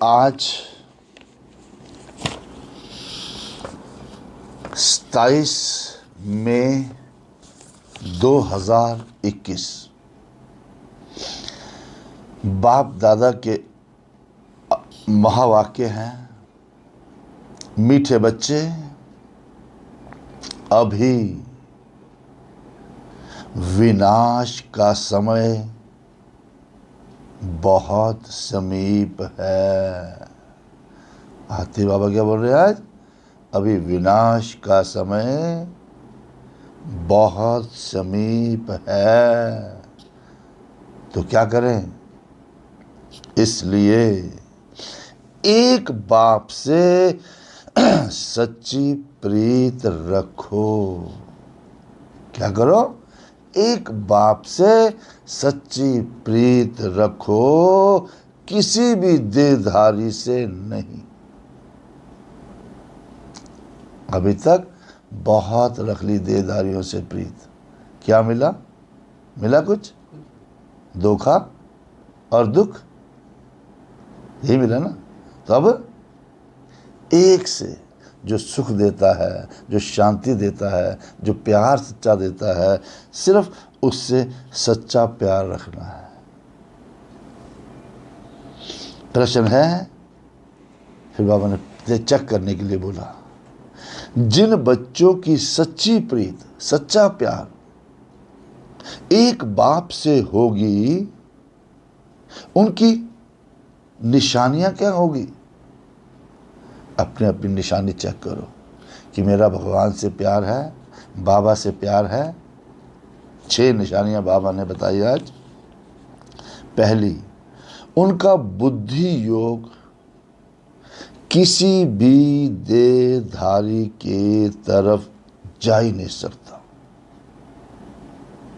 आज 27 मई 2021 बाप दादा के महावाक्य हैं। मीठे बच्चे, अभी विनाश का समय बहुत समीप है। हाथी बाबा क्या बोल रहे हैं आज? अभी विनाश का समय बहुत समीप है। तो क्या करें? इसलिए एक बाप से सच्ची प्रीत रखो। क्या करो? एक बाप से सच्ची प्रीत रखो, किसी भी देहधारी से नहीं। अभी तक बहुत रख ली देहधारियों से प्रीत। क्या मिला? मिला कुछ? धोखा और दुख, यही मिला ना। तो अब एक से जो सुख देता है, जो शांति देता है, जो प्यार सच्चा देता है, सिर्फ उससे सच्चा प्यार रखना है। प्रश्न है, फिर बाबा ने चेक करने के लिए बोला, जिन बच्चों की सच्ची प्रीत, सच्चा प्यार एक बाप से होगी, उनकी निशानियां क्या होगी? अपने अपनी निशानी चेक करो कि मेरा भगवान से प्यार है, बाबा से प्यार है। 6 निशानियां बाबा ने बताई आज। पहली, उनका बुद्धि योग किसी भी देहधारी के तरफ जा ही नहीं सकता।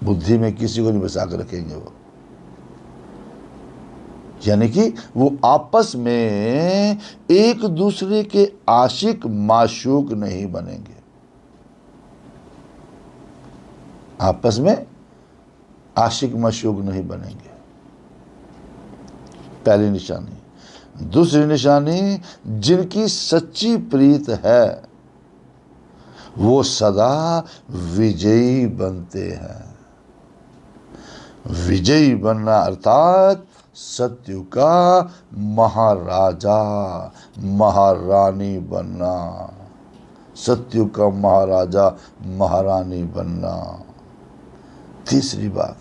बुद्धि में किसी को नहीं बसा कर रखेंगे वो, यानी कि वो आपस में एक दूसरे के आशिक माशूक नहीं बनेंगे। आपस में आशिक माशूक नहीं बनेंगे, पहली निशानी। दूसरी निशानी, जिनकी सच्ची प्रीत है वो सदा विजयी बनते हैं। विजयी बनना अर्थात सत्य का महाराजा महारानी बनना। सत्य का महाराजा महारानी बनना। तीसरी बात,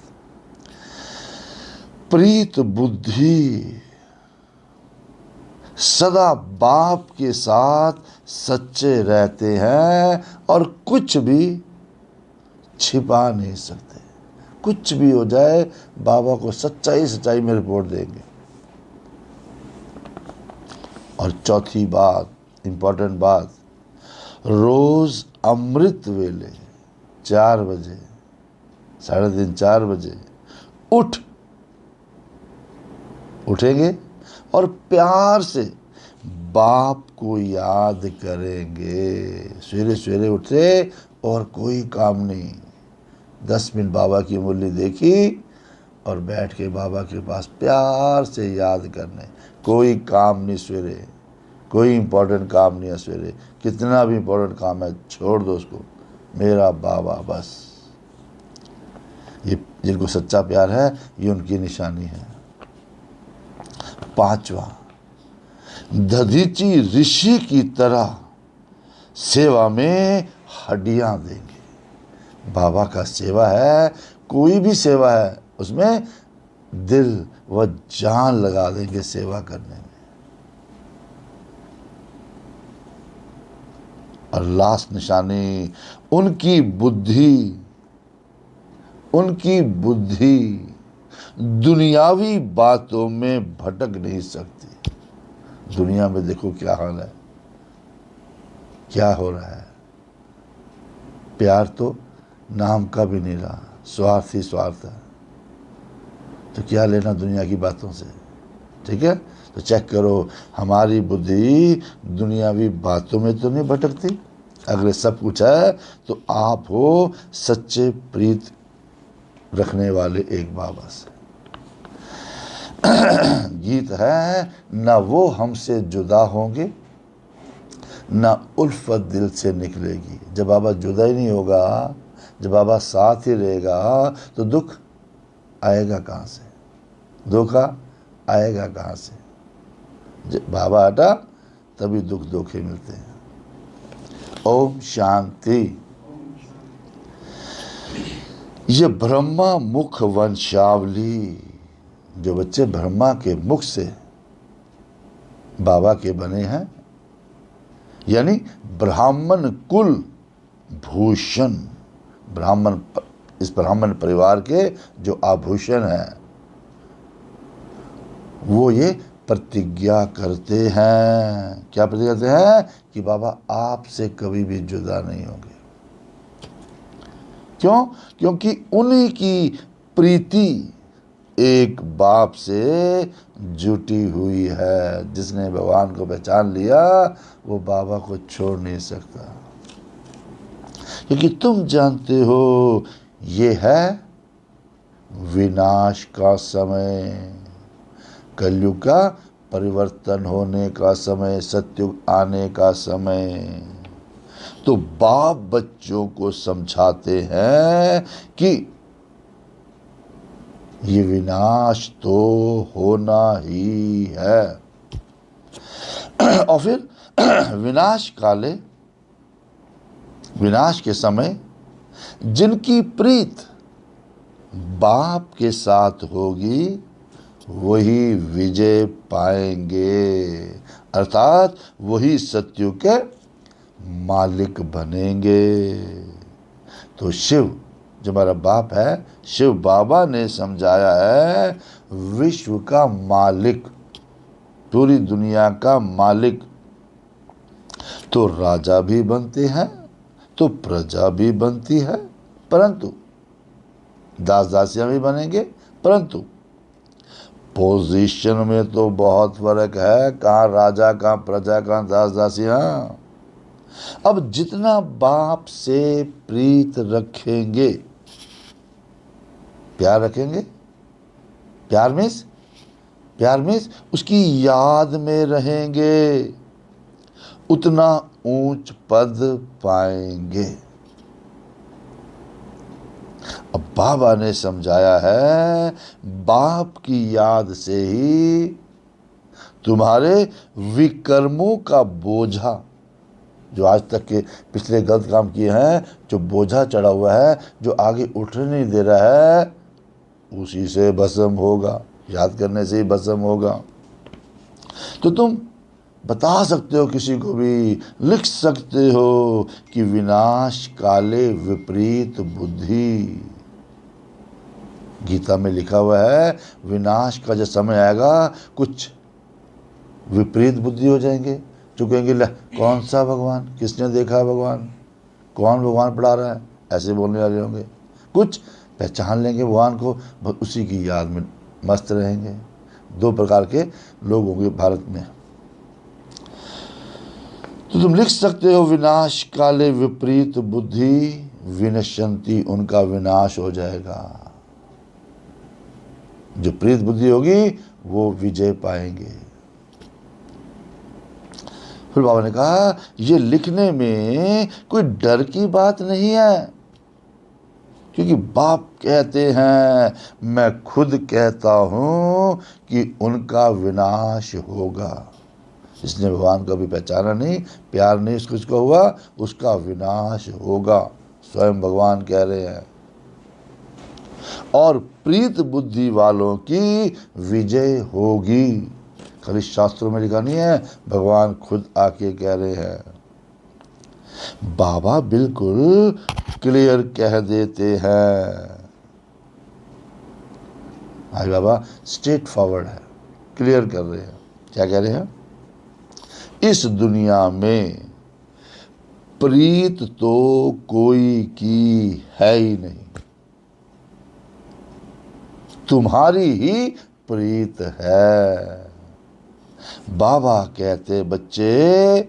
प्रीत बुद्धि सदा बाप के साथ सच्चे रहते हैं और कुछ भी छिपा नहीं सकते। कुछ भी हो जाए, बाबा को सच्चाई में रिपोर्ट देंगे। और चौथी बात, इंपॉर्टेंट बात, रोज अमृत वेले 4 बजे, 3:30 4 बजे उठेंगे और प्यार से बाप को याद करेंगे। सवेरे सवेरे उठे और कोई काम नहीं, 10 मिनट बाबा की मुरली देखी और बैठ के बाबा के पास प्यार से याद करने। कोई काम नहीं सवेरे, कोई इम्पोर्टेंट काम नहीं है सवेरे। कितना भी इम्पोर्टेंट काम है छोड़ दो उसको, मेरा बाबा बस। ये जिनको सच्चा प्यार है, ये उनकी निशानी है। 5वां, दधीची ऋषि की तरह सेवा में हड्डियां देंगे। बाबा का सेवा है, कोई भी सेवा है, उसमें दिल व जान लगा देंगे सेवा करने में। और लास्ट निशानी, उनकी बुद्धि दुनियावी बातों में भटक नहीं सकती। दुनिया में देखो क्या हाल है, क्या हो रहा है। प्यार तो नाम का भी नहीं रहा, स्वार्थ ही स्वार्थ है। तो क्या लेना दुनिया की बातों से? ठीक है, तो चेक करो हमारी बुद्धि दुनियावी बातों में तो नहीं भटकती। अगर सब कुछ है तो आप हो सच्चे प्रीत रखने वाले एक बाबा से। गीत है, ना वो हमसे जुदा होंगे ना उल्फत दिल से निकलेगी। जब बाबा जुदा ही नहीं होगा, जब बाबा साथ ही रहेगा, तो दुख आएगा कहाँ से, धोखा आएगा कहाँ से। जब बाबा हटा तभी दुख धोखे मिलते हैं। ओम शांति। ये ब्रह्मा मुख वंशावली, जो बच्चे ब्रह्मा के मुख से बाबा के बने हैं, यानी ब्राह्मण कुल भूषण, ब्राह्मण, इस ब्राह्मण परिवार के जो आभूषण हैं, वो ये प्रतिज्ञा करते हैं। क्या प्रतिज्ञा करते हैं? कि बाबा आपसे कभी भी जुदा नहीं होंगे। क्यों? क्योंकि उन्हीं की प्रीति एक बाप से जुटी हुई है। जिसने भगवान को पहचान लिया वो बाबा को छोड़ नहीं सकता, क्योंकि तुम जानते हो ये है विनाश का समय, कलयुग का परिवर्तन होने का समय, सतयुग आने का समय। तो बाप बच्चों को समझाते हैं कि ये विनाश तो होना ही है। और फिर विनाश काले, विनाश के समय जिनकी प्रीत बाप के साथ होगी वही विजय पाएंगे, अर्थात वही सत्युग के मालिक बनेंगे। तो शिव जो हमारा बाप है, शिव बाबा ने समझाया है विश्व का मालिक, पूरी दुनिया का मालिक। तो राजा भी बनते हैं तो प्रजा भी बनती है, परंतु दास दासियां भी बनेंगे, परंतु पोजीशन में तो बहुत फर्क है। कहाँ राजा, कहाँ प्रजा, कहाँ दास दासियां। अब जितना बाप से प्रीत रखेंगे, प्यार रखेंगे, प्यार मीन्स उसकी याद में रहेंगे, उतना ऊंच पद पाएंगे। अब बाबा ने समझाया है बाप की याद से ही तुम्हारे विकर्मों का बोझा, जो आज तक के पिछले गलत काम किए हैं, जो बोझा चढ़ा हुआ है, जो आगे उठने नहीं दे रहा है, उसी से भस्म होगा, याद करने से ही भस्म होगा। तो तुम बता सकते हो, किसी को भी लिख सकते हो कि विनाश काले विपरीत बुद्धि। गीता में लिखा हुआ है विनाश का जब समय आएगा कुछ विपरीत बुद्धि हो जाएंगे, जो कहेंगे ले कौन सा भगवान, किसने देखा है भगवान, कौन भगवान पढ़ा रहा है, ऐसे बोलने वाले होंगे। कुछ पहचान लेंगे भगवान को, उसी की याद में मस्त रहेंगे। दो प्रकार के लोग होंगे भारत में। तो तुम लिख सकते हो विनाश काले विपरीत बुद्धि विनश्यंती, उनका विनाश हो जाएगा। जो प्रीत बुद्धि होगी वो विजय पाएंगे। फिर बाबा ने कहा ये लिखने में कोई डर की बात नहीं है, क्योंकि बाप कहते हैं मैं खुद कहता हूं कि उनका विनाश होगा। जिसने भगवान को भी पहचाना नहीं, प्यार नहीं उसको हुआ, उसका विनाश होगा, स्वयं भगवान कह रहे हैं। और प्रीत बुद्धि वालों की विजय होगी। खाली शास्त्रों में लिखा नहीं है, भगवान खुद आके कह रहे हैं। बाबा बिल्कुल क्लियर कह देते हैं। आज बाबा स्ट्रेट फॉरवर्ड है, क्लियर कर रहे हैं। क्या कह रहे हैं? इस दुनिया में प्रीत तो कोई की है ही नहीं, तुम्हारी ही प्रीत है। बाबा कहते बच्चे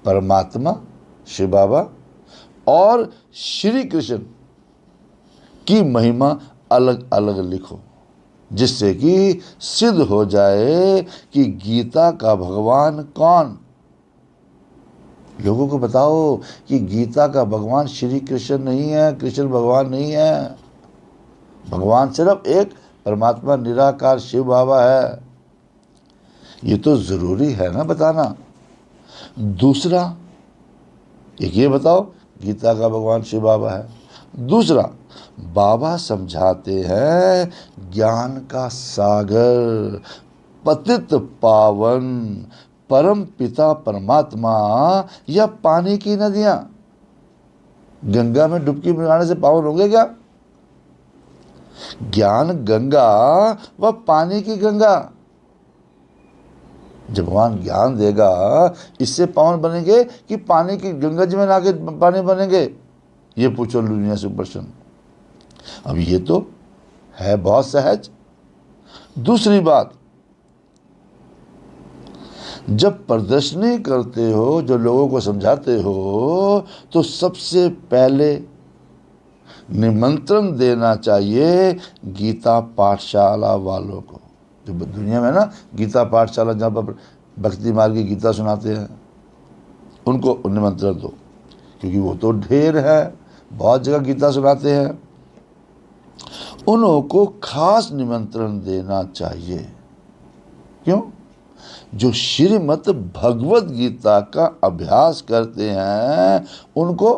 परमात्मा शिव बाबा और श्री कृष्ण की महिमा अलग अलग लिखो। जिससे कि सिद्ध हो जाए कि गीता का भगवान कौन। लोगों को बताओ कि गीता का भगवान श्री कृष्ण नहीं है, कृष्ण भगवान नहीं है। भगवान सिर्फ एक परमात्मा निराकार शिव बाबा है। ये तो जरूरी है ना बताना। दूसरा, एक ये बताओ गीता का भगवान शिव बाबा है। दूसरा, बाबा समझाते हैं ज्ञान का सागर, पतित पावन परम पिता परमात्मा या पानी की नदियां। गंगा में डुबकी लगाने से पावन होंगे क्या? ज्ञान गंगा व पानी की गंगा। जब भगवान ज्ञान देगा इससे पावन बनेंगे कि पानी की गंगा जी में नाके पानी बनेंगे? ये पूछो दुनिया से प्रश्न। अब ये तो है बहुत सहज। दूसरी बात, जब प्रदर्शनी करते हो, जो लोगों को समझाते हो, तो सबसे पहले निमंत्रण देना चाहिए गीता पाठशाला वालों को। जो दुनिया में ना गीता पाठशाला जहाँ पर भक्ति मार्ग की गीता सुनाते हैं, उनको निमंत्रण दो, क्योंकि वो तो ढेर है, बहुत जगह गीता सुनाते हैं। उनको खास निमंत्रण देना चाहिए। क्यों? जो श्रीमद् भगवत गीता का अभ्यास करते हैं उनको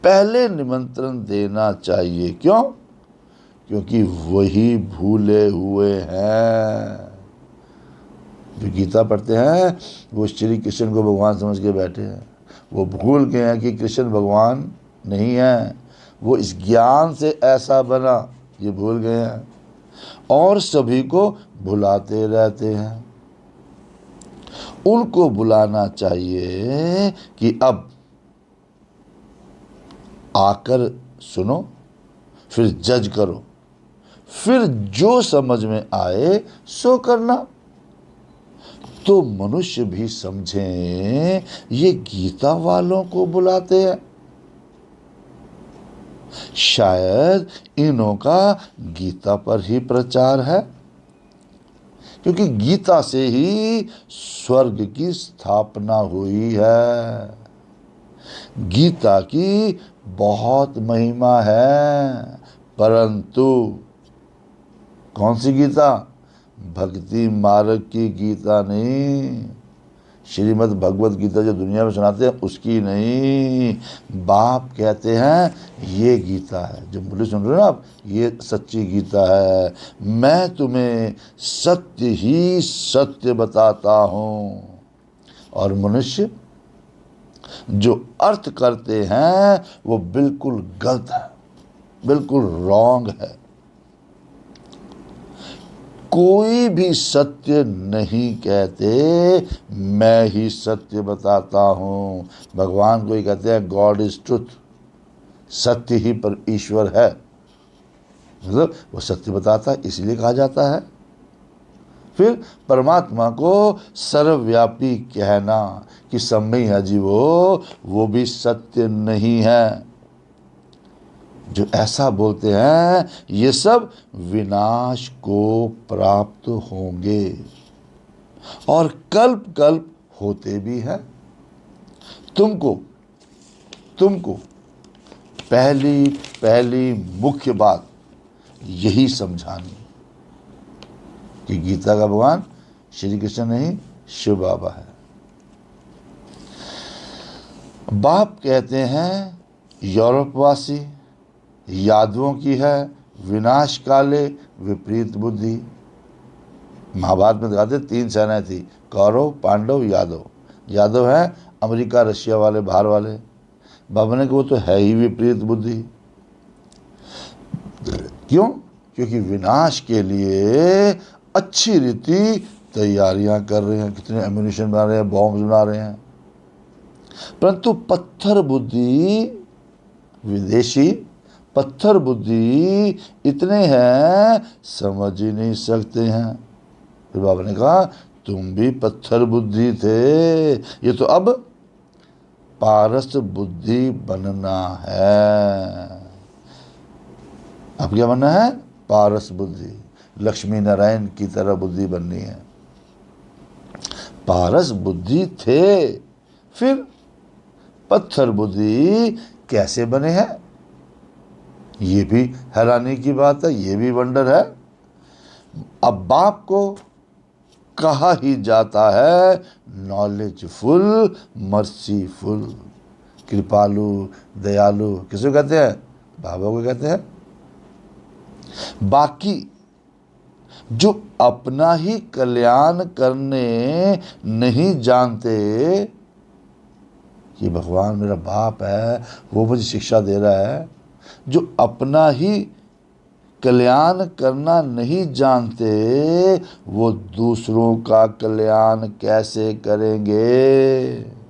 पहले निमंत्रण देना चाहिए। क्यों? क्योंकि वही भूले हुए हैं। जो गीता पढ़ते हैं वो श्री कृष्ण को भगवान समझ के बैठे हैं। वो भूल गए हैं कि कृष्ण भगवान नहीं है, वो इस ज्ञान से ऐसा बना, ये भूल गए हैं और सभी को भुलाते रहते हैं। उनको बुलाना चाहिए कि अब आकर सुनो, फिर जज करो, फिर जो समझ में आए सो करना। तो मनुष्य भी समझें ये गीता वालों को बुलाते हैं। शायद इन्हों का गीता पर ही प्रचार है, क्योंकि गीता से ही स्वर्ग की स्थापना हुई है। गीता की बहुत महिमा है, परंतु कौन सी गीता? भक्ति मार्ग की गीता नहीं, श्रीमद् भगवत गीता जो दुनिया में सुनाते हैं उसकी नहीं। बाप कहते हैं ये गीता है, जो मुझे सुन रहे हो ना आप, ये सच्ची गीता है। मैं तुम्हें सत्य ही सत्य बताता हूँ। और मनुष्य जो अर्थ करते हैं वो बिल्कुल गलत है, बिल्कुल रॉन्ग है। कोई भी सत्य नहीं कहते, मैं ही सत्य बताता हूँ। भगवान को ही कहते हैं गॉड इज ट्रुथ, सत्य ही पर ईश्वर है। मतलब वो सत्य बताता है इसलिए कहा जाता है। फिर परमात्मा को सर्वव्यापी कहना कि सब में है जी वो भी सत्य नहीं है। जो ऐसा बोलते हैं ये सब विनाश को प्राप्त होंगे और कल्प कल्प होते भी हैं। तुमको पहली मुख्य बात यही समझानी कि गीता का भगवान श्री कृष्ण नहीं, शिव बाबा है। बाप कहते हैं यूरोपवासी यादवों की है विनाश काले विपरीत बुद्धि। महाभारत में दिखाते 3 सेनाएं थी, कौरव पांडव यादव। यादव है अमेरिका रशिया वाले, बाहर वाले। बाबा ने कहा वो तो है ही विपरीत बुद्धि। क्यों? क्योंकि विनाश के लिए अच्छी रीति तैयारियां कर रहे हैं, कितने एम्यूनिशन बना रहे हैं, बॉम्ब बना रहे हैं। परंतु पत्थर बुद्धि, विदेशी पत्थर बुद्धि इतने हैं समझ ही नहीं सकते हैं। फिर बाबा ने कहा तुम भी पत्थर बुद्धि थे, ये तो अब पारस बुद्धि बनना है। अब क्या बनना है? पारस बुद्धि। लक्ष्मी नारायण की तरह बुद्धि बननी है। पारस बुद्धि थे, फिर पत्थर बुद्धि कैसे बने हैं? ये भी हैरानी की बात है, ये भी वंडर है। अब बाप को कहा ही जाता है नॉलेजफुल, मर्सीफुल, कृपालु, दयालु। किसको कहते हैं? बाबा को कहते हैं। बाकी जो अपना ही कल्याण करने नहीं जानते कि भगवान मेरा बाप है, वो मुझे शिक्षा दे रहा है, जो अपना ही कल्याण करना नहीं जानते, वो दूसरों का कल्याण कैसे करेंगे?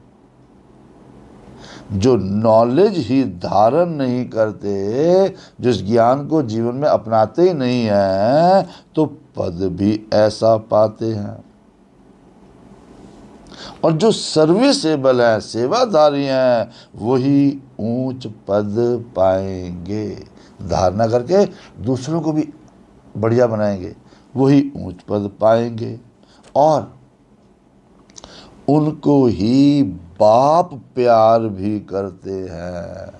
जो नॉलेज ही धारण नहीं करते, जिस ज्ञान को जीवन में अपनाते ही नहीं है, तो पद भी ऐसा पाते हैं। और जो सर्विसेबल है, सेवाधारी हैं, वही ऊंच पद पाएंगे। धारणा करके दूसरों को भी बढ़िया बनाएंगे, वही ऊंच पद पाएंगे। और उनको ही बाप प्यार भी करते हैं।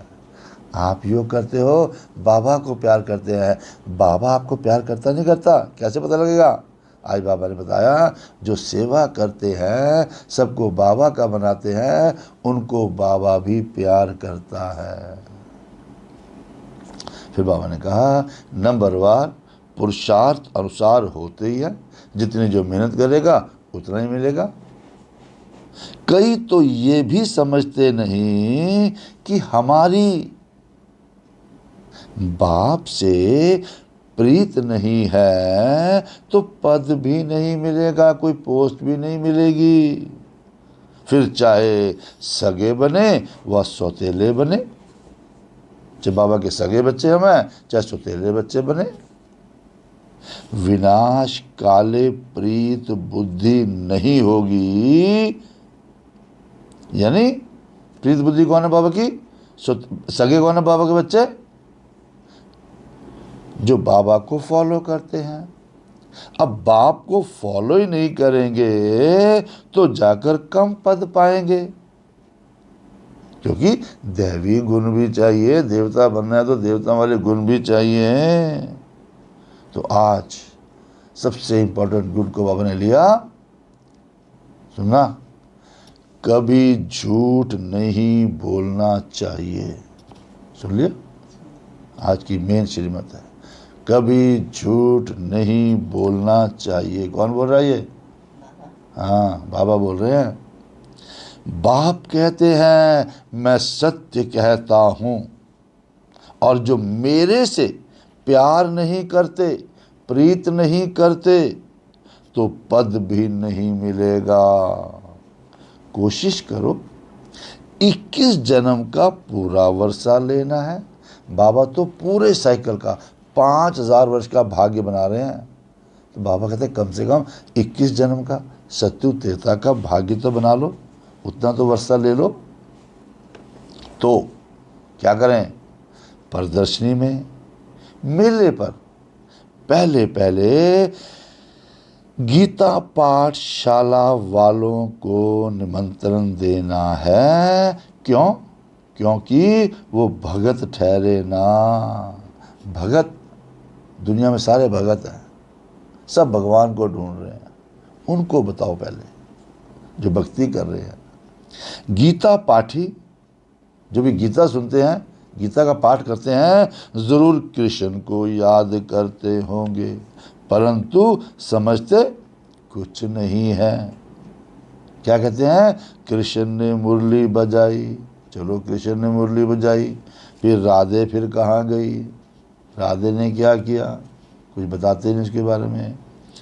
आप योग करते हो, बाबा को प्यार करते हैं। बाबा आपको प्यार करता नहीं करता? कैसे पता लगेगा? आज बाबा ने बताया, जो सेवा करते हैं, सबको बाबा का बनाते हैं, उनको बाबा भी प्यार करता है। फिर बाबा ने कहा, नंबरवार पुरुषार्थ अनुसार होते ही है, जितनी जो मेहनत करेगा उतना ही मिलेगा। कई तो ये भी समझते नहीं कि हमारी बाप से प्रीत नहीं है तो पद भी नहीं मिलेगा, कोई पोस्ट भी नहीं मिलेगी। फिर चाहे सगे बने व सौतेले बने, चाहे बाबा के सगे बच्चे हमें, चाहे सौतेले बच्चे बने, विनाश काले प्रीत बुद्धि नहीं होगी। यानी प्रीत बुद्धि कौन है बाबा की? सगे कौन है बाबा के बच्चे? जो बाबा को फॉलो करते हैं। अब बाप को फॉलो ही नहीं करेंगे तो जाकर कम पद पाएंगे, क्योंकि दैवी गुण भी चाहिए। देवता बनना है तो देवता वाले गुण भी चाहिए। तो आज सबसे इंपॉर्टेंट गुण को बाबा ने लिया, सुनना, कभी झूठ नहीं बोलना चाहिए। सुन लिया? आज की मेन श्रीमत है, कभी झूठ नहीं बोलना चाहिए। कौन बोल रहा है ये? हाँ, बाबा बोल रहे हैं। बाप कहते हैं मैं सत्य कहता हूँ, और जो मेरे से प्यार नहीं करते, प्रीत नहीं करते, तो पद भी नहीं मिलेगा। कोशिश करो 21 जन्म का पूरा वर्षा लेना है। बाबा तो पूरे साइकिल का 5000 वर्ष का भाग्य बना रहे हैं। तो बाबा कहते हैं कम से कम 21 जन्म का, सत्यु त्रेता का भाग्य तो बना लो, उतना तो वर्षा ले लो। तो क्या करें? प्रदर्शनी में, मेले पर पहले पहले गीता पाठशाला वालों को निमंत्रण देना है। क्यों? क्योंकि वो भगत ठहरे ना। भगत, दुनिया में सारे भगत हैं, सब भगवान को ढूंढ रहे हैं। उनको बताओ पहले, जो भक्ति कर रहे हैं। गीता पाठी, जो भी गीता सुनते हैं, गीता का पाठ करते हैं, जरूर कृष्ण को याद करते होंगे, परंतु समझते कुछ नहीं है। क्या कहते हैं? कृष्ण ने मुरली बजाई, चलो कृष्ण ने मुरली बजाई, फिर राधे फिर कहाँ गई, राधे ने क्या किया, कुछ बताते नहीं उसके बारे में।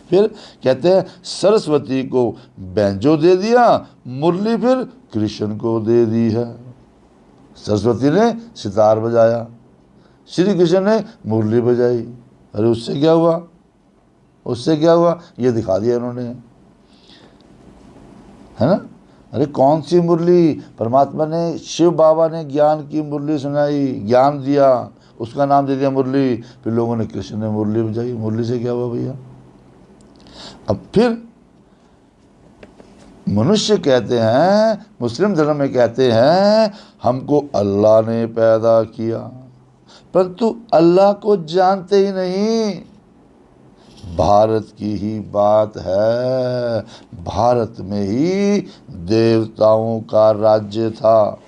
फिर कहते हैं सरस्वती को बैंजो दे दिया, मुरली फिर कृष्ण को दे दी है। सरस्वती ने सितार बजाया, श्री कृष्ण ने मुरली बजाई। अरे उससे क्या हुआ? उससे क्या हुआ? ये दिखा दिया उन्होंने, है ना। अरे कौन सी मुरली? परमात्मा ने, शिव बाबा ने ज्ञान की मुरली सुनाई, ज्ञान दिया, उसका नाम दे दिया मुरली, फिर लोगों ने कृष्ण ने मुरली बजाई। मुरली से क्या हुआ भैया? अब फिर मनुष्य कहते हैं, मुस्लिम धर्म में कहते हैं हमको अल्लाह ने पैदा किया, परंतु अल्लाह को जानते ही नहीं। भारत की ही बात है, भारत में ही देवताओं का राज्य था।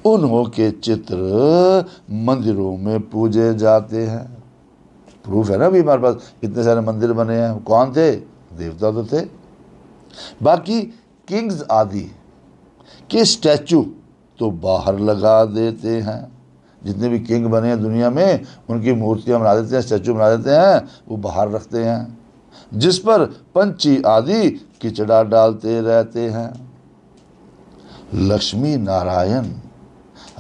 उन्हों के चित्र मंदिरों में पूजे जाते हैं। प्रूफ है ना भी हमारे पास, इतने सारे मंदिर बने हैं। कौन थे? देवता तो थे। बाकी किंग्स आदि के स्टैचू तो बाहर लगा देते हैं। जितने भी किंग बने हैं दुनिया में, उनकी मूर्तियां बना देते हैं, स्टैचू बना देते हैं, वो बाहर रखते हैं, जिस पर पंछी आदि किचड़ा डालते रहते हैं। लक्ष्मी नारायण,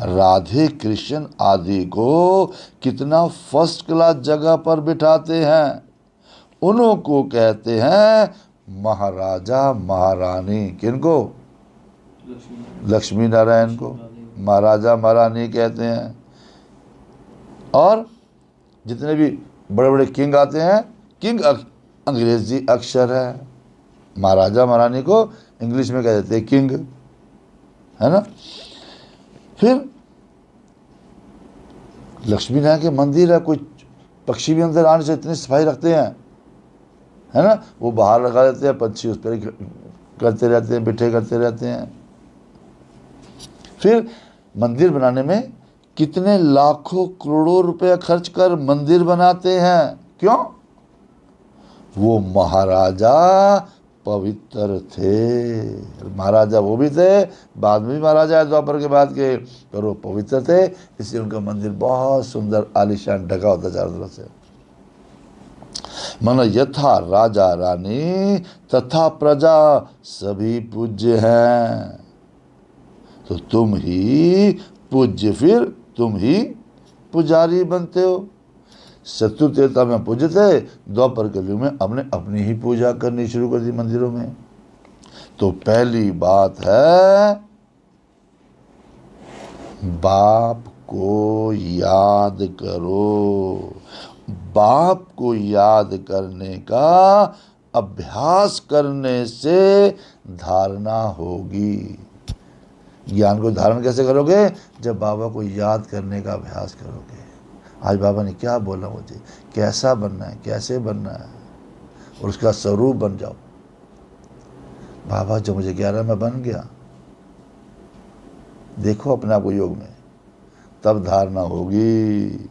राधे कृष्ण आदि को कितना फर्स्ट क्लास जगह पर बिठाते हैं। उन्हों को कहते हैं महाराजा महारानी। किनको? लक्ष्मी नारायण को महाराजा महारानी कहते हैं। और जितने भी बड़े बड़े किंग आते हैं, किंग अंग्रेजी अक्षर है, महाराजा महारानी को इंग्लिश में कह देते हैं किंग, है ना। फिर लक्ष्मी नारायण के मंदिर है, कोई पक्षी भी अंदर आने से इतनी सफाई रखते हैं, है ना। वो बाहर लगा देते हैं, पंछी उस पर करते रहते हैं, बिठे करते रहते हैं। फिर मंदिर बनाने में कितने लाखों करोड़ों रुपए खर्च कर मंदिर बनाते हैं। क्यों? वो महाराजा पवित्र थे। महाराजा वो भी थे, बाद में भी महाराजा है द्वापर के बाद के, पर वो पवित्र थे, इसलिए उनका मंदिर बहुत सुंदर आलीशान ढका होता चारों तरफ से। मन यथा राजा रानी तथा प्रजा सभी पूज्य हैं, तो तुम ही पूज्य, फिर तुम ही पुजारी बनते हो। शत्रु त्रेता में पूज्य थे, द्वापर कलयुग में अपने अपनी ही पूजा करनी शुरू कर दी मंदिरों में। तो पहली बात है बाप को याद करो। बाप को याद करने का अभ्यास करने से धारणा होगी। ज्ञान को धारण कैसे करोगे? जब बाबा को याद करने का अभ्यास करोगे। आज बाबा ने क्या बोला मुझे, कैसा बनना है, कैसे बनना है, और उसका स्वरूप बन जाओ। बाबा जो मुझे कह रहा है मैं बन गया, देखो अपने आप को योग में, तब धारणा होगी।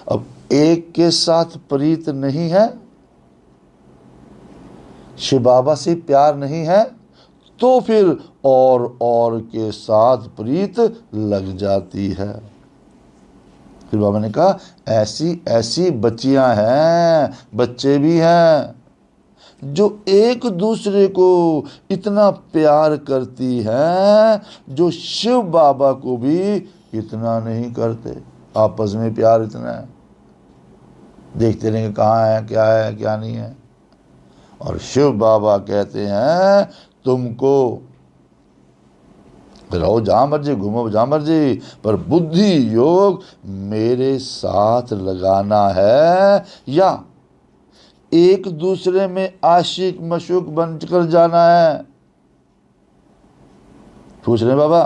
अब एक के साथ प्रीत नहीं है, शिव बाबा से प्यार नहीं है, तो फिर और के साथ प्रीत लग जाती है। फिर बाबा ने कहा ऐसी ऐसी बच्चियां हैं, बच्चे भी हैं, जो एक दूसरे को इतना प्यार करती हैं, जो शिव बाबा को भी इतना नहीं करते। आपस में प्यार इतना है, देखते रहेंगे कहाँ है क्या नहीं है। और शिव बाबा कहते हैं तुमको रहो जहाँ मर्जी, घूमो जहाँ मर्जी, पर बुद्धि योग मेरे साथ लगाना है, या एक दूसरे में आशिक मशूक बनकर जाना है। पूछ रहे बाबा।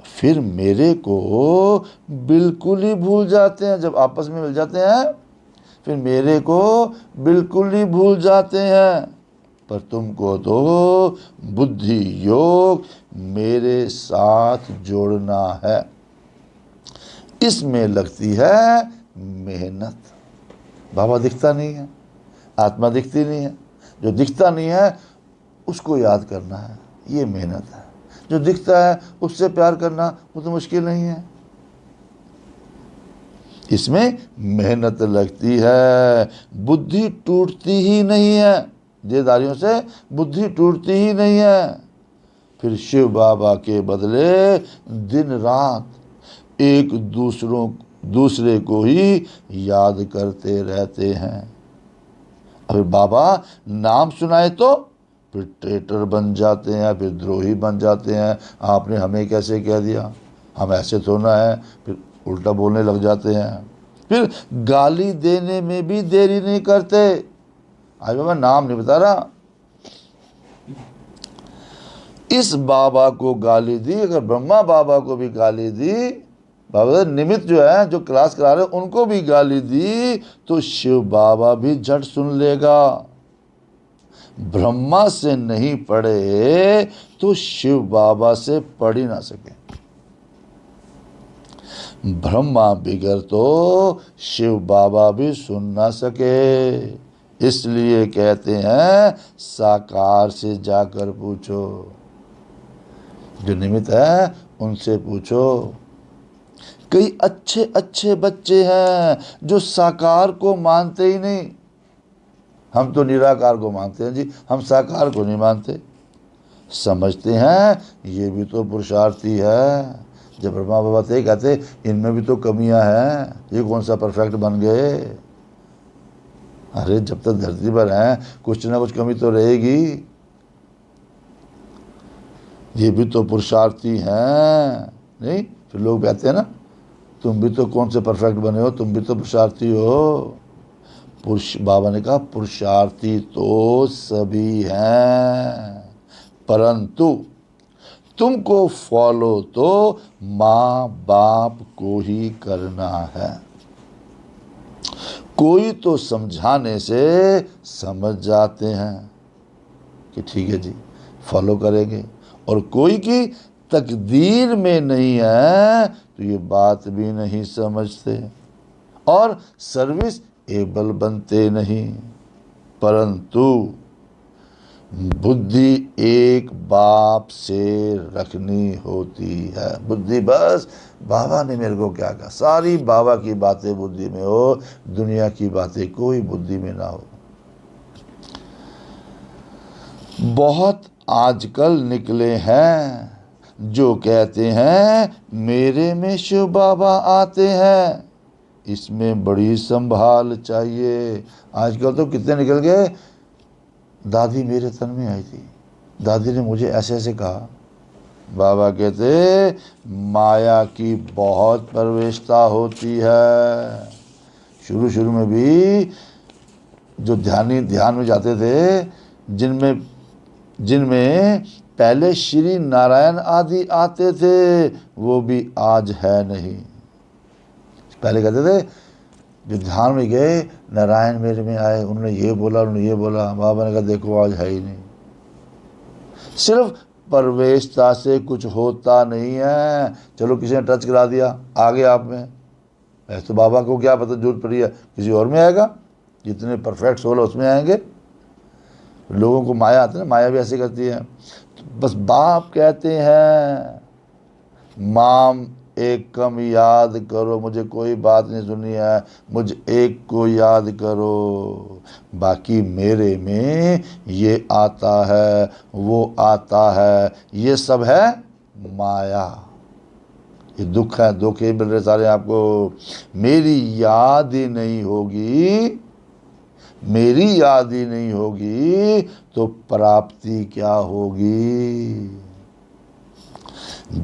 फिर मेरे को बिल्कुल ही भूल जाते हैं, जब आपस में मिल जाते हैं फिर मेरे को बिल्कुल ही भूल जाते हैं। पर तुमको तो बुद्धि योग मेरे साथ जोड़ना है। इसमें लगती है मेहनत। बाबा दिखता नहीं है, आत्मा दिखती नहीं है, जो दिखता नहीं है उसको याद करना है, ये मेहनत है। जो दिखता है उससे प्यार करना वो तो मुश्किल नहीं है, इसमें मेहनत लगती है। बुद्धि टूटती ही नहीं है, देहधारियों से बुद्धि टूटती ही नहीं है। फिर शिव बाबा के बदले दिन रात एक दूसरे को ही याद करते रहते हैं। अगर बाबा नाम सुनाए तो फिर ट्रेटर बन जाते हैं, फिर द्रोही बन जाते हैं। आपने हमें कैसे कह दिया, हम ऐसे थोड़ा है, फिर उल्टा बोलने लग जाते हैं। फिर गाली देने में भी देरी नहीं करते। आज बाबा नाम नहीं बता रहा, इस बाबा को गाली दी, अगर ब्रह्मा बाबा को भी गाली दी, बाबा निमित्त जो है, जो क्लास करा रहे उनको भी गाली दी, तो शिव बाबा भी झट सुन लेगा। ब्रह्मा से नहीं पढ़े तो शिव बाबा से पढ़ ही ना सके। ब्रह्मा बिगर तो शिव बाबा भी सुन ना सके। इसलिए कहते हैं साकार से जाकर पूछो, जो निमित्त है उनसे पूछो। कई अच्छे अच्छे बच्चे हैं जो साकार को मानते ही नहीं। हम तो निराकार को मानते हैं जी, हम साकार को नहीं मानते। समझते हैं ये भी तो पुरुषार्थी है। जब ब्रह्मा बाबा थे कहते इनमें भी तो कमियां हैं, ये कौन सा परफेक्ट बन गए। अरे जब तक धरती पर हैं कुछ ना कुछ कमी तो रहेगी। ये भी तो पुरुषार्थी हैं। नहीं, फिर लोग कहते हैं ना तुम भी तो कौन से परफेक्ट बने हो, तुम भी तो पुरुषार्थी हो। पुरुष, बाबा ने कहा पुरुषार्थी तो सभी हैं, परंतु तुमको फॉलो तो माँ बाप को ही करना है। कोई तो समझाने से समझ जाते हैं कि ठीक है जी फॉलो करेंगे, और कोई की तकदीर में नहीं है तो ये बात भी नहीं समझते और सर्विस एबल बनते नहीं। परंतु बुद्धि एक बाप से रखनी होती है। बुद्धि बस बाबा ने मेरे को क्या कहा, सारी बाबा की बातें बुद्धि में हो, दुनिया की बातें कोई बुद्धि में ना हो। बहुत आजकल निकले हैं जो कहते हैं मेरे में शिव बाबा आते हैं, इसमें बड़ी संभाल चाहिए। आजकल तो कितने निकल गए, दादी मेरे तन में आई थी, दादी ने मुझे ऐसे ऐसे कहा। बाबा कहते माया की बहुत प्रवेशता होती है। शुरू शुरू में भी जो ध्यान में जाते थे, जिनमें पहले श्री नारायण आदि आते थे, वो भी आज है नहीं। पहले कहते थे जो ध्यान में गए नारायण मेरे में आए, उन्होंने ये बोला, उन्होंने ये बोला। बाबा ने कहा देखो आज है ही नहीं। सिर्फ प्रवेशता से कुछ होता नहीं है। चलो किसी ने टच करा दिया आ गया आप में, ऐसे तो बाबा को क्या पता जरूरत पड़ी है किसी और में आएगा। जितने परफेक्ट सोल उसमें आएंगे। लोगों को माया आती है ना, माया भी ऐसी करती है। तो बस बाप कहते हैं माम एक कम याद करो, मुझे कोई बात नहीं सुननी है, मुझ एक को याद करो। बाकी मेरे में ये आता है वो आता है, ये सब है माया। ये दुख है, दुख ही मिल रहे सारे आपको। मेरी याद ही नहीं होगी, मेरी याद ही नहीं होगी तो प्राप्ति क्या होगी।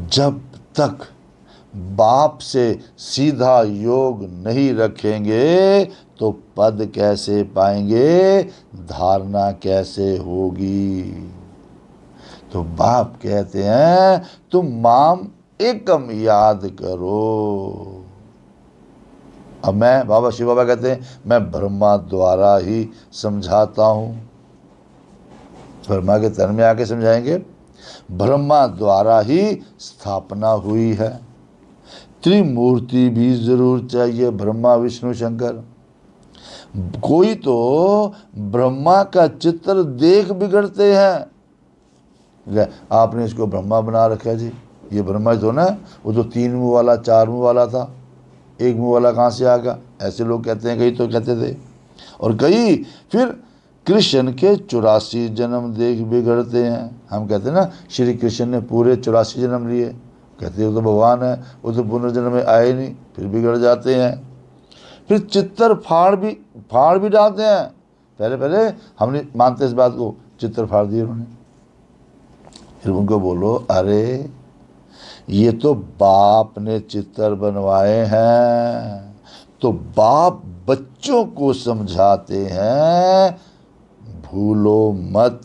जब तक बाप से सीधा योग नहीं रखेंगे तो पद कैसे पाएंगे, धारणा कैसे होगी। तो बाप कहते हैं तुम माम एकम याद करो। अब मैं, बाबा शिव बाबा कहते हैं मैं ब्रह्मा द्वारा ही समझाता हूँ। ब्रह्मा के तन में आके समझाएंगे। ब्रह्मा द्वारा ही स्थापना हुई है। त्रिमूर्ति भी जरूर चाहिए, ब्रह्मा विष्णु शंकर। कोई तो ब्रह्मा का चित्र देख बिगड़ते हैं। आपने इसको ब्रह्मा बना रखा जी, ये ब्रह्मा तो ना, वो तो 3 मुंह वाला 4 मुंह वाला था, 1 मुंह वाला कहाँ से आ गया, ऐसे लोग कहते हैं। कई तो कहते थे, और कई फिर कृष्ण के 84 जन्म देख बिगड़ते हैं। हम कहते हैं ना श्री कृष्ण ने पूरे 84 जन्म लिए, कहते हैं वो तो भगवान है, वो तो पुनर्जन्म में आए नहीं, फिर बिगड़ जाते हैं। फिर चित्तर फाड़ भी डालते हैं। पहले हम नहीं मानते इस बात को, चित्तर फाड़ दिए उन्होंने। फिर उनको बोलो अरे ये तो बाप ने चित्र बनवाए हैं, तो बाप बच्चों को समझाते हैं भूलो मत,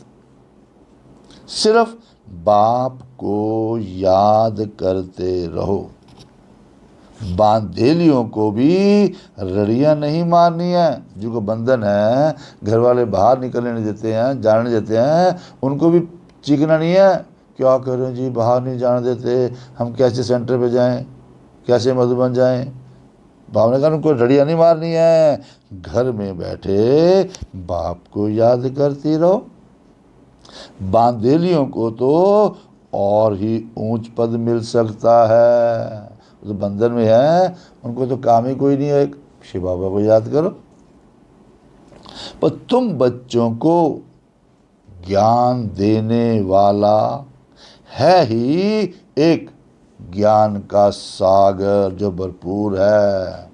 सिर्फ बाप को याद करते रहो। बांधेलियों को भी रड़ियाँ नहीं मारनी है, जिनको बंधन है, घर वाले बाहर निकलने नहीं देते हैं, जाने नहीं देते हैं, उनको भी चीखना नहीं है, क्या करें जी, बाहर नहीं जाने देते, हम कैसे सेंटर पे जाएं, कैसे मधुबन जाएं। बाप ने कहा उनको रड़ियाँ नहीं मारनी है, घर में बैठे बाप को याद करती रहो। बांधेलियों को तो और ही ऊंच पद मिल सकता है, तो बंधन में है, उनको तो काम ही कोई नहीं है, शिव बाबा को याद करो। पर तुम बच्चों को ज्ञान देने वाला है ही एक ज्ञान का सागर जो भरपूर है।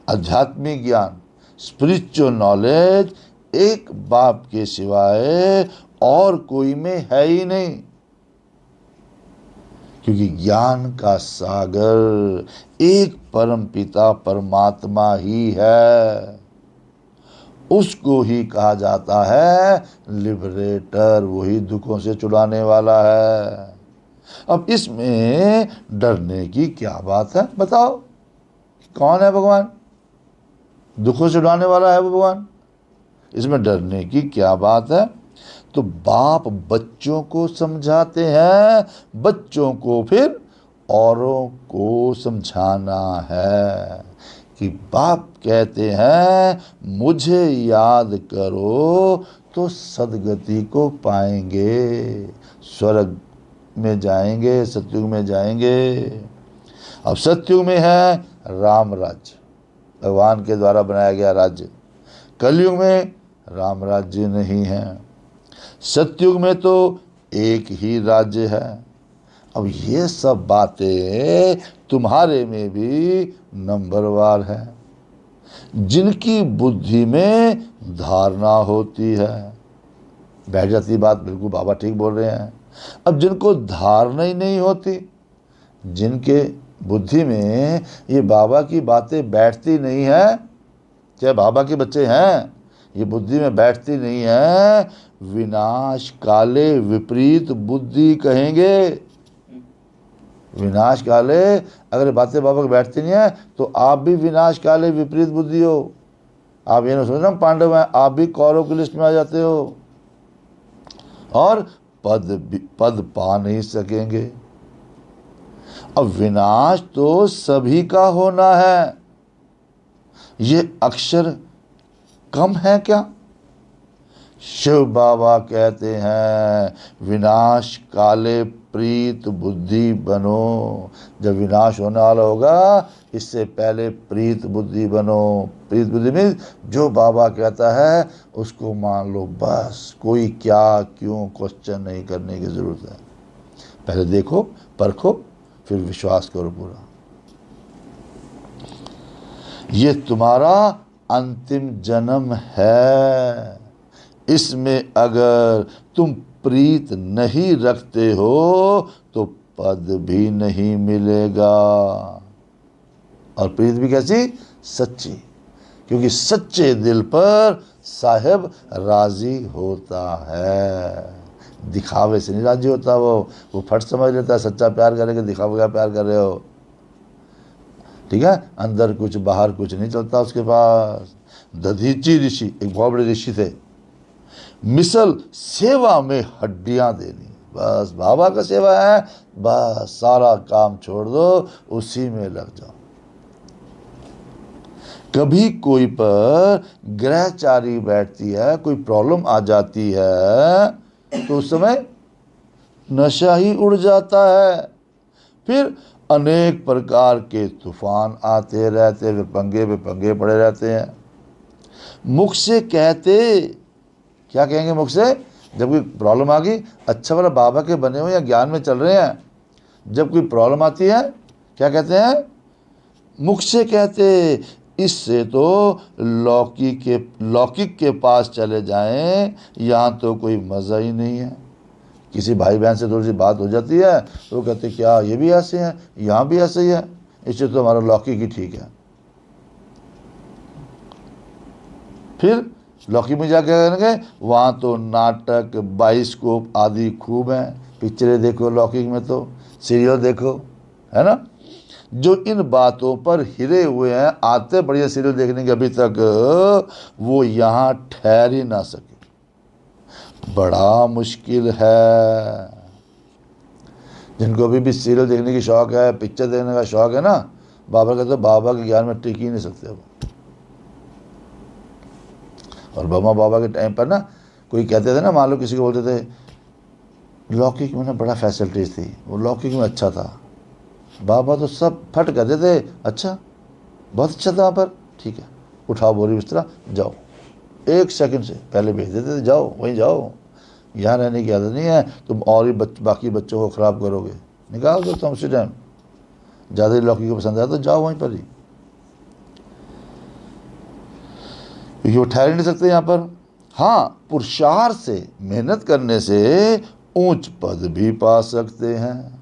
आध्यात्मिक ज्ञान, स्पिरिचुअल नॉलेज एक बाप के सिवाय और कोई में है ही नहीं, क्योंकि ज्ञान का सागर एक परम पिता परमात्मा ही है। उसको ही कहा जाता है लिबरेटर, वही दुखों से छुड़ाने वाला है। अब इसमें डरने की क्या बात है, बताओ, कौन है भगवान? दुखों से छुड़ाने वाला है भगवान, इसमें डरने की क्या बात है? तो बाप बच्चों को समझाते हैं, बच्चों को फिर औरों को समझाना है कि बाप कहते हैं मुझे याद करो तो सदगति को पाएंगे, स्वर्ग में जाएंगे, सतयुग में जाएंगे। अब सतयुग में है राम राज्य, भगवान के द्वारा बनाया गया राज्य। कलयुग में राम राज्य नहीं है, सतयुग में तो एक ही राज्य है। अब ये सब बातें तुम्हारे में भी नंबरवार है। जिनकी बुद्धि में धारणा होती है, बैठ जाती बात, बिल्कुल बाबा ठीक बोल रहे हैं। अब जिनको धारणा ही नहीं होती, जिनके बुद्धि में ये बाबा की बातें बैठती नहीं है, चाहे बाबा के बच्चे हैं, ये बुद्धि में बैठती नहीं है, विनाश काले विपरीत बुद्धि कहेंगे। विनाश काले अगर बातें बाबा की बैठती नहीं है तो आप भी विनाश काले विपरीत बुद्धि हो। आप ये ना सोचना पांडव हैं, आप भी कौरव की लिस्ट में आ जाते हो और पद पा नहीं सकेंगे। अब विनाश तो सभी का होना है, ये अक्षर कम है क्या? शिव बाबा कहते हैं विनाश काले प्रीत बुद्धि बनो। जब विनाश होने वाला होगा इससे पहले प्रीत बुद्धि बनो। प्रीत बुद्धि में जो बाबा कहता है उसको मान लो, बस कोई क्या क्यों क्वेश्चन नहीं करने की जरूरत है। पहले देखो, परखो, फिर विश्वास करो पूरा। ये तुम्हारा अंतिम जन्म है, इसमें अगर तुम प्रीत नहीं रखते हो तो पद भी नहीं मिलेगा। और प्रीत भी कैसी? सच्ची, क्योंकि सच्चे दिल पर साहिब राजी होता है, दिखावे से नहीं राजी होता। वो फट समझ लेता है सच्चा प्यार करेंगे, दिखावे का प्यार कर रहे हो, ठीक है, अंदर कुछ बाहर कुछ नहीं चलता उसके पास। दधीची ऋषि एक बहुत बड़े ऋषि थे, मिसल सेवा में हड्डियां देनी, बस बाबा का सेवा है, बस सारा काम छोड़ दो, उसी में लग जाओ। कभी कोई पर ग्रहचारी बैठती है, कोई प्रॉब्लम आ जाती है तो उस समय नशा ही उड़ जाता है, फिर अनेक प्रकार के तूफान आते रहते, वे पंगे पड़े रहते हैं। मुख से कहते, क्या कहेंगे मुख से? जब कोई प्रॉब्लम आ गई, अच्छा वाला बाबा के बने हुए या ज्ञान में चल रहे हैं, जब कोई प्रॉब्लम आती है क्या कहते हैं? मुख से कहते, इससे तो लौकिक के पास चले जाएं, यहाँ तो कोई मज़ा ही नहीं है। किसी भाई बहन से थोड़ी सी बात हो जाती है तो वो कहते क्या ये भी ऐसे हैं, यहाँ भी ऐसे ही है, इससे तो हमारा लौकिक ही ठीक है। फिर लौकिक में जाके करेंगे, वहाँ तो नाटक, बाइस्कोप आदि खूब हैं। पिक्चरें देखो लौकिक में, तो सीरियल देखो, है ना। जो इन बातों पर हिरे हुए हैं, आते बढ़िया सीरियल देखने के अभी तक, वो यहाँ ठहर ही ना सके। बड़ा मुश्किल है। जिनको अभी भी सीरियल देखने की शौक है, पिक्चर देखने का शौक है ना, बाबा कहते बाबा के ज्ञान में टिक ही नहीं सकते वो। और बाबा के टाइम पर ना कोई कहते थे ना, मान लो किसी को बोलते थे लौकिक में ना बड़ा फैसिलिटीज थी, वो लौकिक में अच्छा था, बाबा तो सब फट कहते थे अच्छा बहुत अच्छा था वहाँ पर, ठीक है उठाओ बोरी बिस्तरा जाओ, 1 सेकंड से पहले भेज देते थे, जाओ वहीं जाओ, यहाँ रहने की आदत नहीं है, तुम और ही बाकी बच्चों को ख़राब करोगे, निकाल दो तुम उसी टाइम। ज़्यादा लौकी को पसंद आया तो जाओ वहीं पर ही, क्योंकि वो ठहर नहीं सकते यहाँ पर। हाँ, पुरुषार्थ से, मेहनत करने से ऊंच पद भी पा सकते हैं,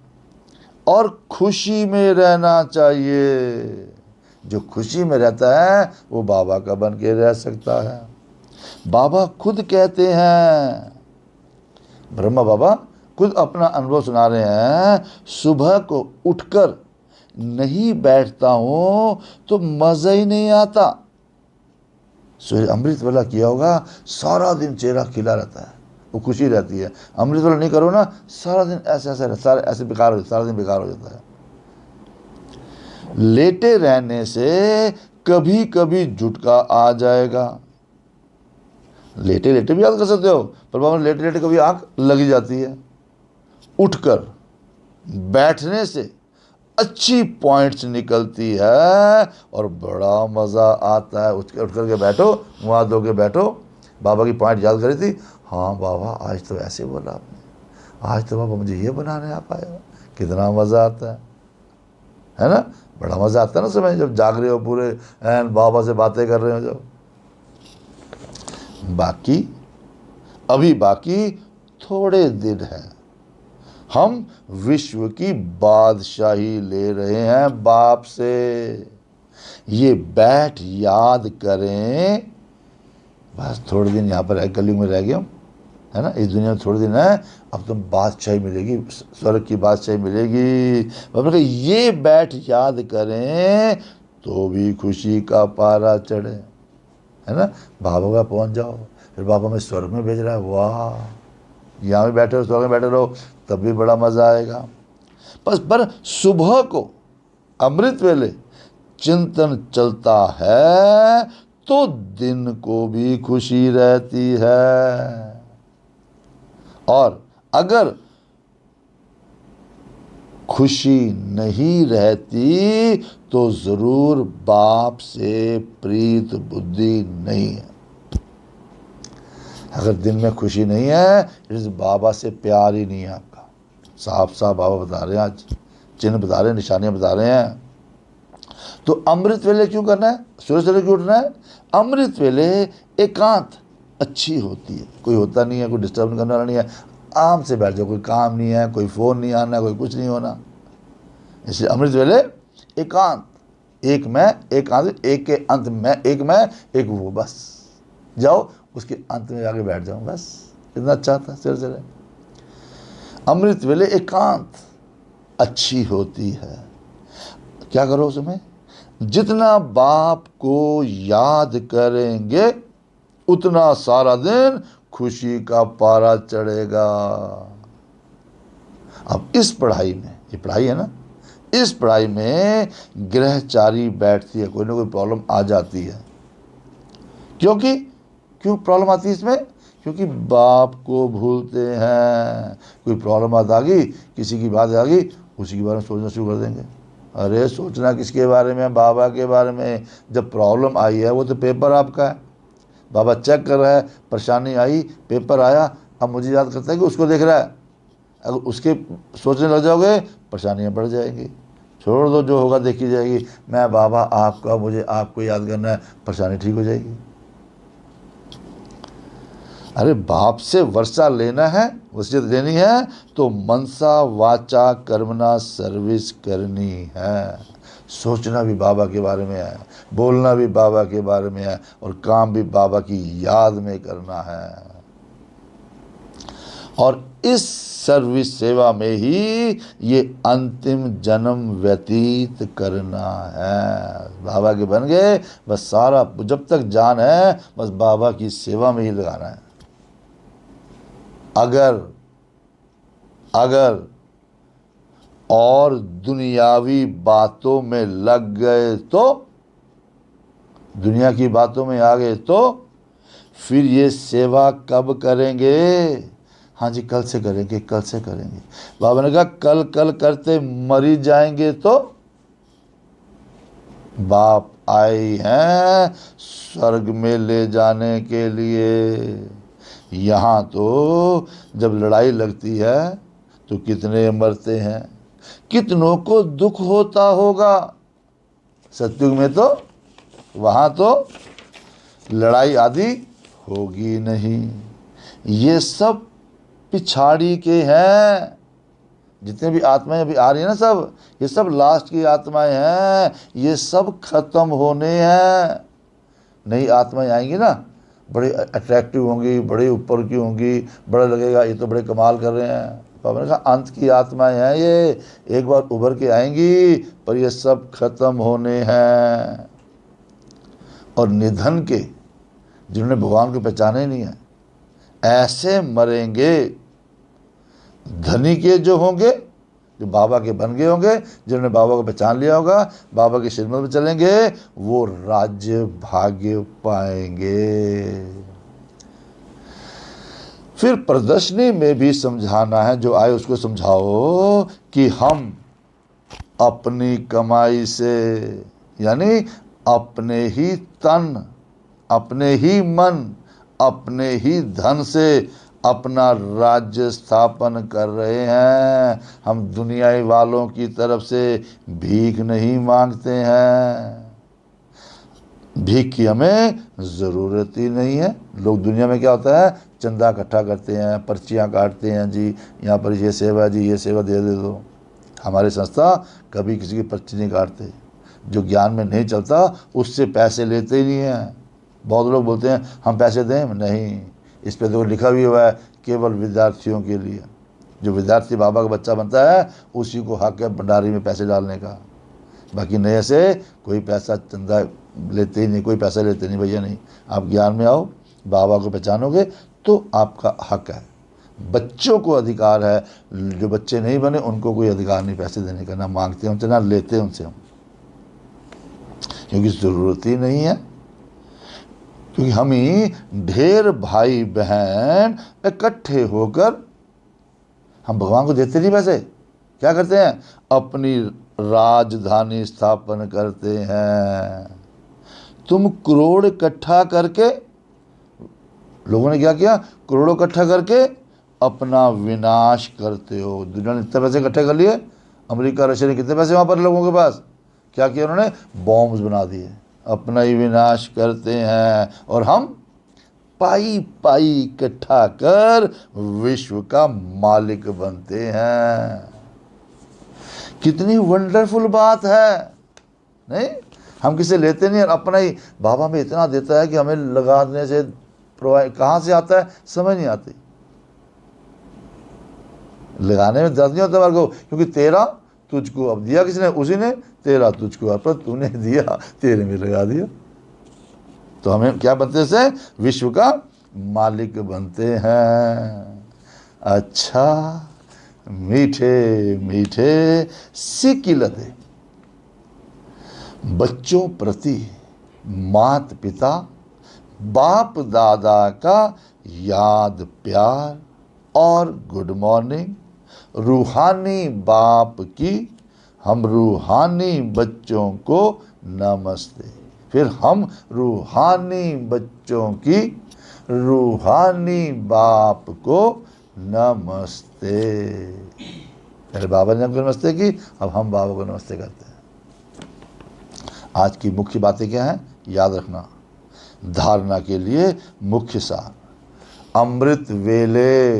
और खुशी में रहना चाहिए। जो खुशी में रहता है वो बाबा का बन के रह सकता है। बाबा खुद कहते हैं, ब्रह्मा बाबा खुद अपना अनुभव सुना रहे हैं, सुबह को उठकर नहीं बैठता हूं तो मजा ही नहीं आता। सूर्य अमृत वाला किया होगा, सारा दिन चेहरा खिला रहता है, वो खुशी रहती है। अमृत वाला नहीं करो ना, सारा दिन ऐसे बेकार हो, सारा दिन बेकार हो जाता है। लेटे रहने से कभी कभी झुटका आ जाएगा। लेटे लेटे भी याद कर सकते हो, पर बाबा लेटे लेटे कभी आंख लगी जाती है। उठकर बैठने से अच्छी पॉइंट्स निकलती है और बड़ा मज़ा आता है। उठ करके बैठो, मुँह धो के बैठो, बाबा की पॉइंट याद करी थी, हाँ बाबा आज तो ऐसे बोला आपने, आज तो बाबा मुझे ये बनाने आ पाया, कितना मज़ा आता है ना। बड़ा मज़ा आता है ना समय जब जाग रहे हो पूरे एंड बाबा से बातें कर रहे हो जब। अभी बाकी थोड़े दिन हैं, हम विश्व की बादशाही ले रहे हैं बाप से। ये बैठ याद करें, बस थोड़े दिन यहाँ पर है, कलयुग में रह गए हम, है ना, इस दुनिया में थोड़े दिन है, अब तुम बादशाही मिलेगी, स्वर्ग की बादशाही मिलेगी। बाबा ये बैठ याद करें तो भी खुशी का पारा चढ़े, है ना। बाबा का पहुँच जाओ, फिर बाबा में स्वर्ग में भेज रहा है, वाह, यहाँ भी बैठे हो स्वर्ग में बैठे रहो तब भी बड़ा मज़ा आएगा। बस पर सुबह को अमृत वेले चिंतन चलता है तो दिन को भी खुशी रहती है। और अगर खुशी नहीं रहती तो ज़रूर बाप से प्रीत बुद्धि नहीं है। अगर दिन में खुशी नहीं है, इस बाबा से प्यार ही नहीं है आपका। साफ साफ बाबा बता रहे हैं, आज चिन्ह बता रहे हैं, निशानियां बता रहे हैं। तो अमृत वेले क्यों करना है, सूर्य से क्यों उठना है? अमृत वेले एकांत अच्छी होती है, कोई होता नहीं है, कोई डिस्टर्ब करने वाला नहीं है, आराम से बैठ जाओ, कोई काम नहीं है, कोई फ़ोन नहीं आना, कोई कुछ नहीं होना। इसलिए अमृत वेले एकांत, एक मैं एक अंत, एक के अंत में एक मैं एक वो, बस जाओ उसके अंत में जाके बैठ जाऊं, बस कितना अच्छा था। सिर अमृत वेले एकांत अच्छी होती है। क्या करो उसमें, जितना बाप को याद करेंगे उतना सारा दिन खुशी का पारा चढ़ेगा। अब इस पढ़ाई में, ये पढ़ाई है ना, इस पढ़ाई में ग्रहचारी बैठती है, कोई ना कोई प्रॉब्लम आ जाती है। क्यों प्रॉब्लम आती है इसमें? क्योंकि बाप को भूलते हैं। कोई प्रॉब्लम आ गई, किसी की बात आ गई, उसी के बारे में सोचना शुरू कर देंगे। अरे सोचना किसके बारे में? बाबा के बारे में। जब प्रॉब्लम आई है वो तो पेपर आपका है, बाबा चेक कर रहा है, परेशानी आई, पेपर आया, अब मुझे याद करता है कि उसको देख रहा है। अगर उसके सोचने लग जाओगे परेशानियाँ बढ़ जाएंगी। छोड़ दो, जो होगा देखी जाएगी। मैं बाबा आपका, मुझे आपको याद करना है, परेशानी ठीक हो जाएगी। अरे बाप से वर्षा लेना है, वसीयत लेनी है तो मनसा वाचा कर्मणा सर्विस करनी है। सोचना भी बाबा के बारे में है, बोलना भी बाबा के बारे में है, और काम भी बाबा की याद में करना है। और इस सर्विस सेवा में ही ये अंतिम जन्म व्यतीत करना है। बाबा के बन गए, बस सारा जब तक जान है बस बाबा की सेवा में ही लगाना है। अगर और दुनियावी बातों में लग गए तो, दुनिया की बातों में आ गए तो फिर ये सेवा कब करेंगे? हाँ जी, कल से करेंगे, कल से करेंगे। बाबा ने कहा कल कल करते मरी जाएंगे तो बाप आए हैं स्वर्ग में ले जाने के लिए। यहाँ तो जब लड़ाई लगती है तो कितने मरते हैं, कितनों को दुख होता होगा। सतयुग में तो वहाँ तो लड़ाई आदि होगी नहीं। ये सब पिछाड़ी के हैं। जितने भी आत्माएं अभी आ रही हैं ना, सब ये सब लास्ट की आत्माएं हैं। ये सब खत्म होने हैं। नई आत्माएं आएंगी ना, बड़े अट्रैक्टिव होंगी, बड़े ऊपर की होंगी, बड़ा लगेगा ये तो बड़े कमाल कर रहे हैं। बाबा ने कहा अंत की आत्माएं हैं ये, एक बार उभर के आएंगी, पर ये सब खत्म होने हैं। और निधन के, जिन्होंने भगवान को पहचाना ही नहीं है, ऐसे मरेंगे। धनी के जो होंगे, जो बाबा के बन गए होंगे, जिन्होंने बाबा को पहचान लिया होगा, बाबा के श्रीमत में चलेंगे, वो राज्य भाग्य पाएंगे। फिर प्रदर्शनी में भी समझाना है, जो आए उसको समझाओ कि हम अपनी कमाई से, यानी अपने ही तन, अपने ही मन, अपने ही धन से अपना राज्य स्थापन कर रहे हैं। हम दुनियाई वालों की तरफ से भीख नहीं मांगते हैं। भीख की हमें ज़रूरत ही नहीं है। लोग दुनिया में क्या होता है, चंदा इकट्ठा करते हैं, पर्चियाँ काटते हैं, जी यहाँ पर ये सेवा जी, ये सेवा दे दो। हमारी संस्था कभी किसी की पर्ची नहीं काटते। जो ज्ञान में नहीं चलता उससे पैसे लेते ही नहीं हैं। बहुत लोग बोलते हैं हम पैसे दें, नहीं, इस पे तो लिखा भी हुआ है केवल विद्यार्थियों के लिए। जो विद्यार्थी बाबा का बच्चा बनता है उसी को हक है भंडारी में पैसे डालने का। बाकी नए से कोई पैसा चंदा लेते ही नहीं, कोई पैसा लेते नहीं भैया, नहीं। आप ज्ञान में आओ, बाबा को पहचानोगे तो आपका हक है। बच्चों को अधिकार है, जो बच्चे नहीं बने उनको कोई अधिकार नहीं पैसे देने का, ना मांगते हैं उनसे ना लेते हैं उनसे हम, क्योंकि ज़रूरत ही नहीं है। क्योंकि हम ही ढेर भाई बहन इकट्ठे होकर हम भगवान को देते नहीं पैसे, क्या करते हैं, अपनी राजधानी स्थापन करते हैं। तुम करोड़ इकट्ठा करके, लोगों ने क्या किया, करोड़ों इकट्ठा करके अपना विनाश करते हो। दुनिया ने इतने पैसे इकट्ठे कर लिए, अमेरिका रशिया ने कितने पैसे वहाँ पर लोगों के पास, क्या किया उन्होंने, बॉम्ब्स बना दिए, अपना ही विनाश करते हैं। और हम पाई पाई इकट्ठा कर विश्व का मालिक बनते हैं। कितनी वंडरफुल बात है, नहीं? हम किसी लेते नहीं, और अपना ही बाबा में इतना देता है कि हमें लगाने से प्रोवाइड कहाँ से आता है समझ नहीं आती। लगाने में दर्द नहीं होता हमारे को, क्योंकि तेरा तुझको अब दिया किसने, उसी ने, तेरा तुझको पर तूने दिया, तेरे में लगा दिया। तो हमें क्या बनते से, विश्व का मालिक बनते हैं। अच्छा, मीठे मीठे सिकिलते बच्चों प्रति माता पिता बाप दादा का याद प्यार और गुड मॉर्निंग। रूहानी बाप की हम रूहानी बच्चों को नमस्ते। फिर हम रूहानी बच्चों की रूहानी बाप को नमस्ते। पहले बाबा ने हमको नमस्ते की, अब हम बाबा को नमस्ते करते हैं। आज की मुख्य बातें क्या हैं, याद रखना। धारणा के लिए मुख्य सार, अमृत वेले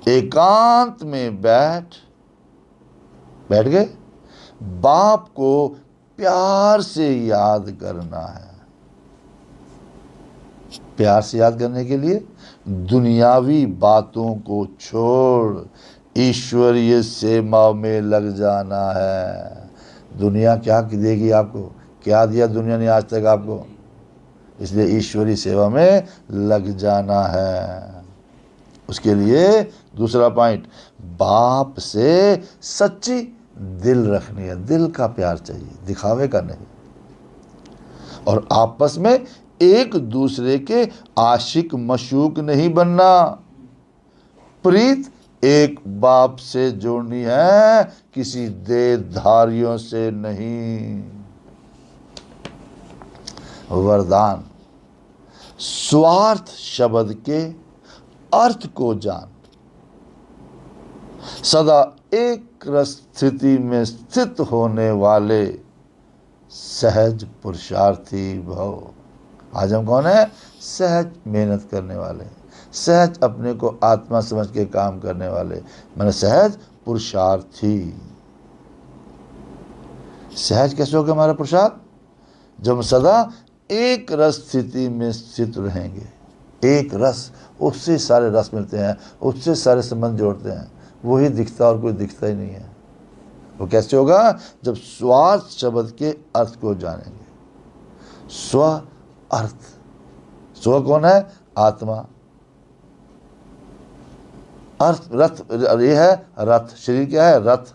एकांत में बैठ गए, बाप को प्यार से याद करना है। प्यार से याद करने के लिए दुनियावी बातों को छोड़ ईश्वरीय सेवा में लग जाना है। दुनिया क्या देगी आपको? क्या दिया दुनिया ने आज तक आपको? इसलिए ईश्वरीय सेवा में लग जाना है। उसके लिए दूसरा पॉइंट, बाप से सच्ची दिल रखनी है। दिल का प्यार चाहिए, दिखावे का नहीं। और आपस में एक दूसरे के आशिक मशूक नहीं बनना। प्रीत एक बाप से जोड़नी है, किसी देहधारियों से नहीं। वरदान, स्वार्थ शब्द के अर्थ को जान, सदा एक रस स्थिति में स्थित होने वाले सहज पुरुषार्थी भव। आज हम कौन है? सहज मेहनत करने वाले, सहज अपने को आत्मा समझ के काम करने वाले, माने सहज पुरुषार्थी। सहज कैसे होगा हमारा पुरुषार्थ? जब हम सदा एक रस स्थिति में स्थित रहेंगे। एक रस, उससे सारे रस मिलते हैं, उससे सारे संबंध जोड़ते हैं, वही दिखता और कोई दिखता ही नहीं है। वो कैसे होगा? जब स्वार्थ शब्द के अर्थ को जानेंगे। स्व अर्थ, स्व कौन है? आत्मा। अर्थ रथ, ये है रथ। शरीर क्या है? रथ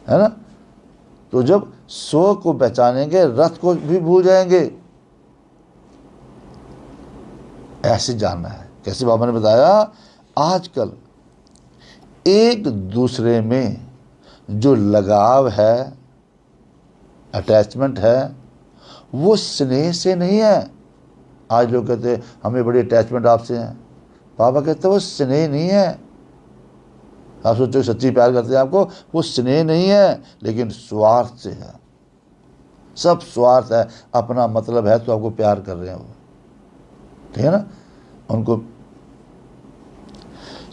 है ना। तो जब स्व को पहचानेंगे, रथ को भी भूल जाएंगे। ऐसे जानना है। कैसे? बाबा ने बताया, आजकल एक दूसरे में जो लगाव है, अटैचमेंट है, वो स्नेह से नहीं है। आज लोग कहते हैं हमें बड़ी अटैचमेंट आपसे है। बाबा कहते हैं वो स्नेह नहीं है। आप सोचो सच्ची प्यार करते हैं आपको, वो स्नेह नहीं है, लेकिन स्वार्थ से है। सब स्वार्थ है, अपना मतलब है तो आपको प्यार कर रहे हैं वो, ठीक है ना। उनको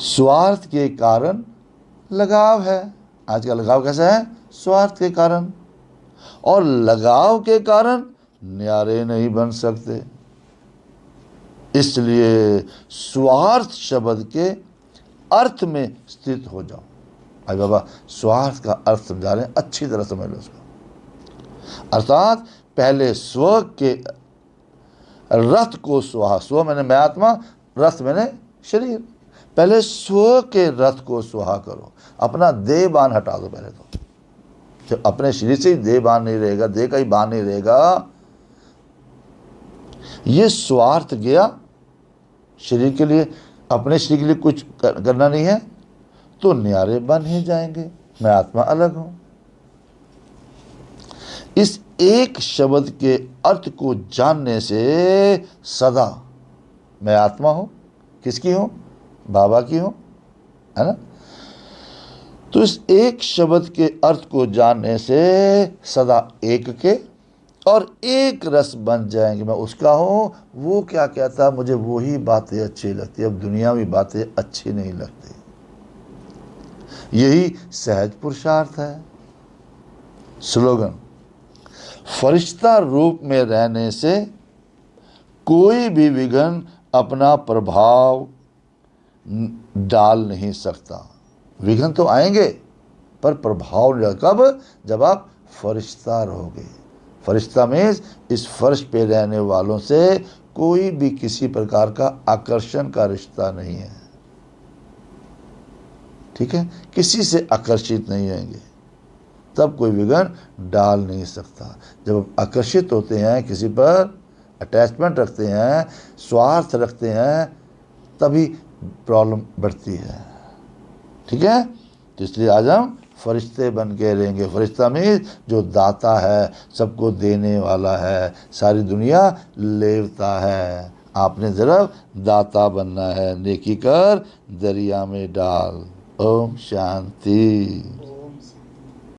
स्वार्थ के कारण लगाव है। आज का लगाव कैसा है? स्वार्थ के कारण। और लगाव के कारण न्यारे नहीं बन सकते। इसलिए स्वार्थ शब्द के अर्थ में स्थित हो जाओ। भाई बाबा स्वार्थ का अर्थ समझा रहे हैं, अच्छी तरह समझ लो उसको। अर्थात पहले स्व के रथ को स्वाहा, स्व मैंने मैं आत्मा, रथ मैंने शरीर। पहले स्व के रथ को स्वाहा करो, अपना देह बान हटा दो पहले तो। जब अपने शरीर से ही देह बान नहीं रहेगा, देह का ही बान नहीं रहेगा, ये स्वार्थ गया शरीर के लिए, अपने शरीर के लिए कुछ करना नहीं है, तो न्यारे बन ही जाएंगे। मैं आत्मा अलग हूं। इस एक शब्द के अर्थ को जानने से सदा मैं आत्मा हूं। किसकी हूं? बाबा की हूं, है ना। तो इस एक शब्द के अर्थ को जानने से सदा एक के और एक रस बन जाएंगे। मैं उसका हूं, वो क्या कहता, मुझे वही बातें अच्छी लगती, अब दुनियावी बातें अच्छी नहीं लगती। यही सहज पुरुषार्थ है। स्लोगन, फरिश्ता रूप में रहने से कोई भी विघ्न अपना प्रभाव डाल नहीं सकता। विघ्न तो आएंगे पर प्रभाव नहीं। कब? जब आप फरिश्ता रहोगे। फरिश्ता में इस फर्श पे रहने वालों से कोई भी किसी प्रकार का आकर्षण का रिश्ता नहीं है, ठीक है। किसी से आकर्षित नहीं होंगे, तब कोई विघ्न डाल नहीं सकता। जब आप आकर्षित होते हैं, किसी पर अटैचमेंट रखते हैं, स्वार्थ रखते हैं, तभी प्रॉब्लम बढ़ती है, ठीक है। तो इसलिए आज हम फरिश्ते बन के रहेंगे। फरिश्ता में जो दाता है, सबको देने वाला है, सारी दुनिया लेवता है। आपने जरा दाता बनना है। नेकी कर दरिया में डाल। ओम शांति।